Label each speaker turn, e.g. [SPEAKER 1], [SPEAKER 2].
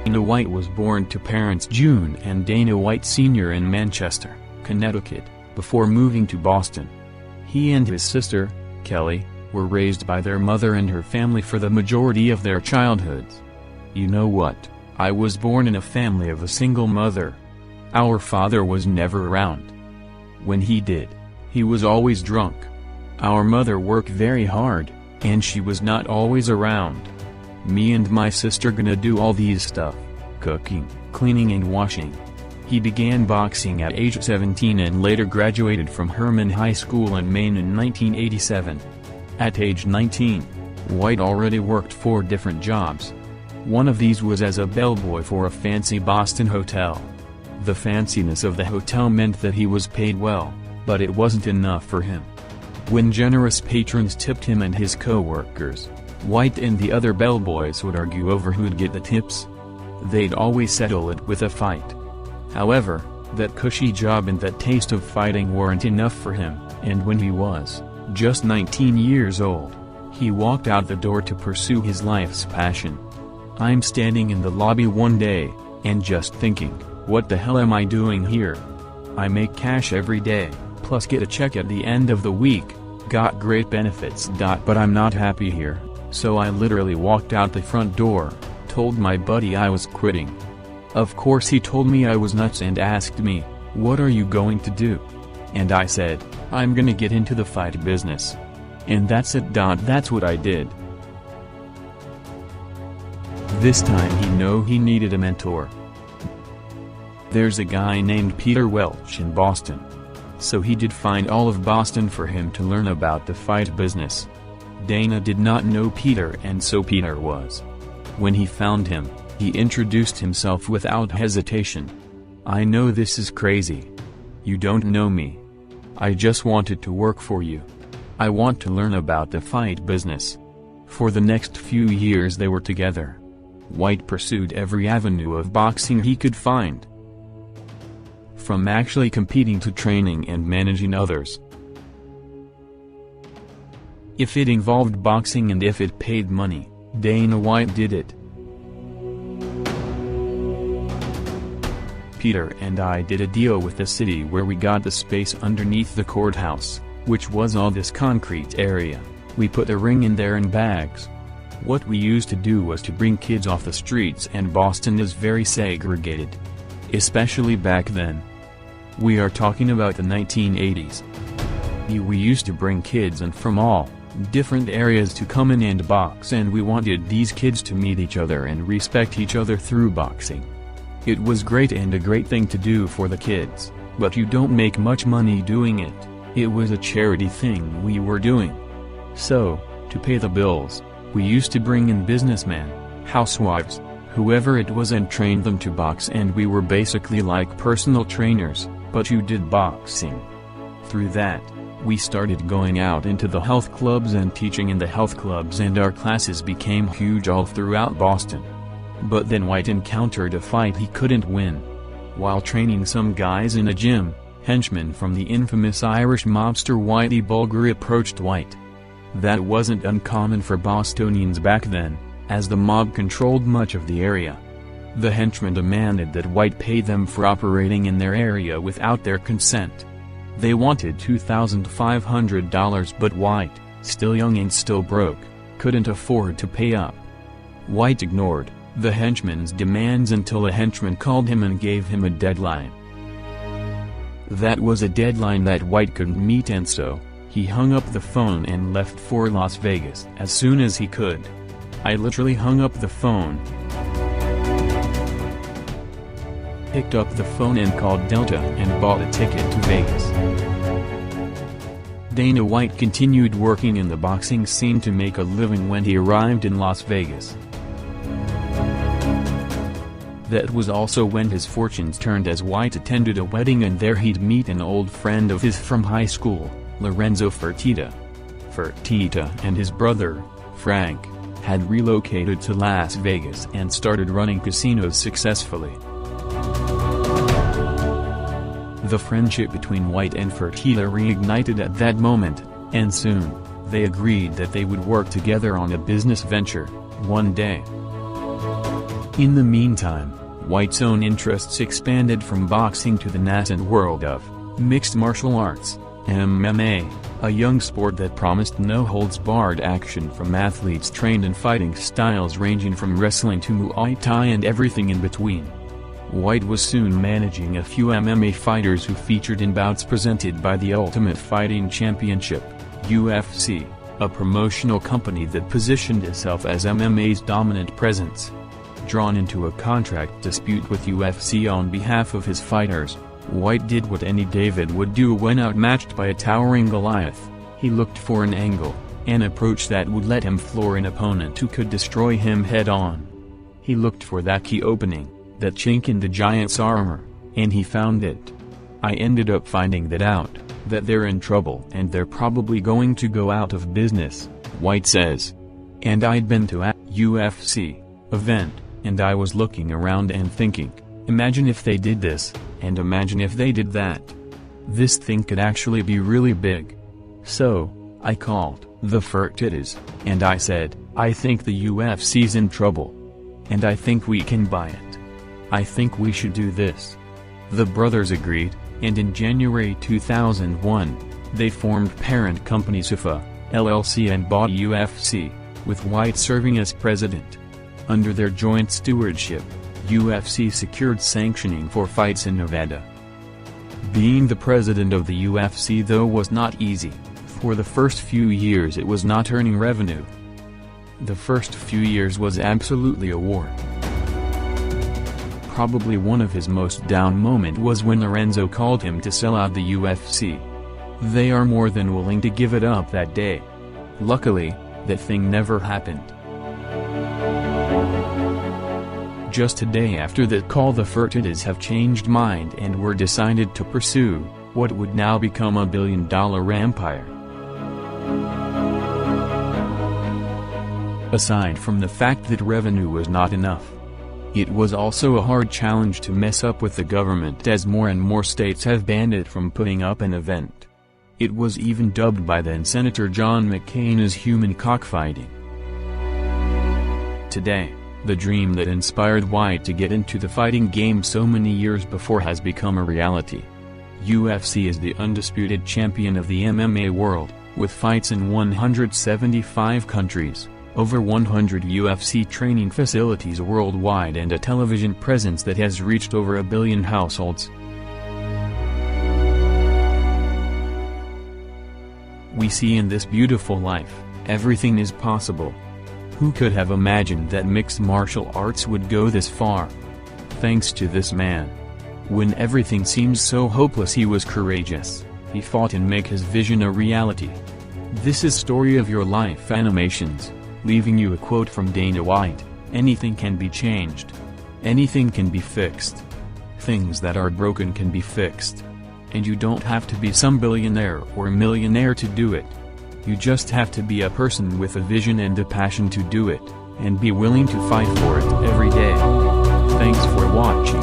[SPEAKER 1] Dana White was born to parents June and Dana White Sr. in Manchester, Connecticut, before moving to Boston. He and his sister, Kelly, were raised by their mother and her family for the majority of their childhoods. You know what? I was born in a family of a single mother. Our father was never around. When he did, he was always drunk. Our mother worked very hard, and she was not always around. Me and my sister gonna do all these stuff: cooking, cleaning and washing. He began boxing at age 17 and later graduated from Herman High School in Maine in 1987. At age 19, White already worked 4 different jobs. One of these was as a bellboy for a fancy Boston hotel. The fanciness of the hotel meant that he was paid well, but it wasn't enough for him. When generous patrons tipped him and his co-workers, White and the other bellboys would argue over who'd get the tips. They'd always settle it with a fight. However, that cushy job and that taste of fighting weren't enough for him, and when he was just 19 years old, he walked out the door to pursue his life's passion. I'm standing in the lobby one day, and just thinking, what the hell am I doing here? I make cash every day, plus get a check at the end of the week, got great benefits. But I'm not happy here, so I literally walked out the front door, told my buddy I was quitting. Of course he told me I was nuts and asked me, what are you going to do? And I said, I'm gonna get into the fight business. And that's it. That's what I did. This time he needed a mentor. There's a guy named Peter Welch in Boston. So he did find all of Boston for him to learn about the fight business. Dana did not know Peter, and so Peter was. When he found him, he introduced himself without hesitation. I know this is crazy. You don't know me. I just wanted to work for you. I want to learn about the fight business. For the next few years they were together. White pursued every avenue of boxing he could find. From actually competing to training and managing others. If it involved boxing and if it paid money, Dana White did it. Peter and I did a deal with the city where we got the space underneath the courthouse, which was all this concrete area. We put a ring in there in bags. What we used to do was to bring kids off the streets, and Boston is very segregated. Especially back then. We are talking about the 1980s. We used to bring kids in from all different areas to come in and box, and we wanted these kids to meet each other and respect each other through boxing. It was great and a great thing to do for the kids, but you don't make much money doing it. It was a charity thing we were doing. So, to pay the bills, we used to bring in businessmen, housewives, whoever it was, and train them to box, and we were basically like personal trainers, but you did boxing. Through that, we started going out into the health clubs and teaching in the health clubs, and our classes became huge all throughout Boston. But then White encountered a fight he couldn't win. While training some guys in a gym, henchmen from the infamous Irish mobster Whitey Bulger approached White. That wasn't uncommon for Bostonians back then, as the mob controlled much of the area. The henchmen demanded that White pay them for operating in their area without their consent. They wanted $2,500, but White, still young and still broke, couldn't afford to pay up. White ignored the henchmen's demands until a henchman called him and gave him a deadline. That was a deadline that White couldn't meet, and so he hung up the phone and left for Las Vegas as soon as he could. I literally hung up the phone, picked up the phone and called Delta and bought a ticket to Vegas. Dana White continued working in the boxing scene to make a living when he arrived in Las Vegas. That was also when his fortunes turned, as White attended a wedding, and there he'd meet an old friend of his from high school, Lorenzo Fertitta. Fertitta and his brother, Frank, had relocated to Las Vegas and started running casinos successfully. The friendship between White and Fertitta reignited at that moment, and soon, they agreed that they would work together on a business venture, one day. In the meantime, White's own interests expanded from boxing to the nascent world of mixed martial arts, MMA, a young sport that promised no-holds-barred action from athletes trained in fighting styles ranging from wrestling to Muay Thai and everything in between. White was soon managing a few MMA fighters who featured in bouts presented by the Ultimate Fighting Championship, UFC, a promotional company that positioned itself as MMA's dominant presence. Drawn into a contract dispute with UFC on behalf of his fighters, White did what any David would do when outmatched by a towering Goliath. He looked for an angle, an approach that would let him floor an opponent who could destroy him head-on. He looked for that key opening, that chink in the giant's armor, and he found it. I ended up finding that out, that they're in trouble and they're probably going to go out of business, White says. And I'd been to a UFC event, and I was looking around and thinking, imagine if they did this, and imagine if they did that. This thing could actually be really big. So, I called the Ufc'S, and I said, I think the UFC's in trouble. And I think we can buy it. I think we should do this. The brothers agreed, and in January 2001, they formed parent company UFA, LLC and bought UFC, with White serving as president. Under their joint stewardship, UFC secured sanctioning for fights in Nevada. Being the president of the UFC though was not easy. For the first few years it was not earning revenue. The first few years was absolutely a war. Probably one of his most down moment was when Lorenzo called him to sell out the UFC. They are more than willing to give it up that day. Luckily, that thing never happened. Just a day after that call, the Ufc'S have changed mind and were decided to pursue what would now become a billion-dollar empire. Aside from the fact that revenue was not enough, it was also a hard challenge to mess up with the government, as more and more states have banned it from putting up an event. It was even dubbed by then Senator John McCain as human cockfighting. Today, the dream that inspired White to get into the fighting game so many years before has become a reality. UFC is the undisputed champion of the MMA world, with fights in 175 countries, over 100 UFC training facilities worldwide and a television presence that has reached over 1 billion households. We see in this beautiful life, everything is possible. Who could have imagined that mixed martial arts would go this far? Thanks to this man. When everything seems so hopeless, he was courageous. He fought and made his vision a reality. This is Story of Your Life Animations, leaving you a quote from Dana White: anything can be changed. Anything can be fixed. Things that are broken can be fixed. And you don't have to be some billionaire or millionaire to do it. You just have to be a person with a vision and a passion to do it, and be willing to fight for it every day. Thanks for watching.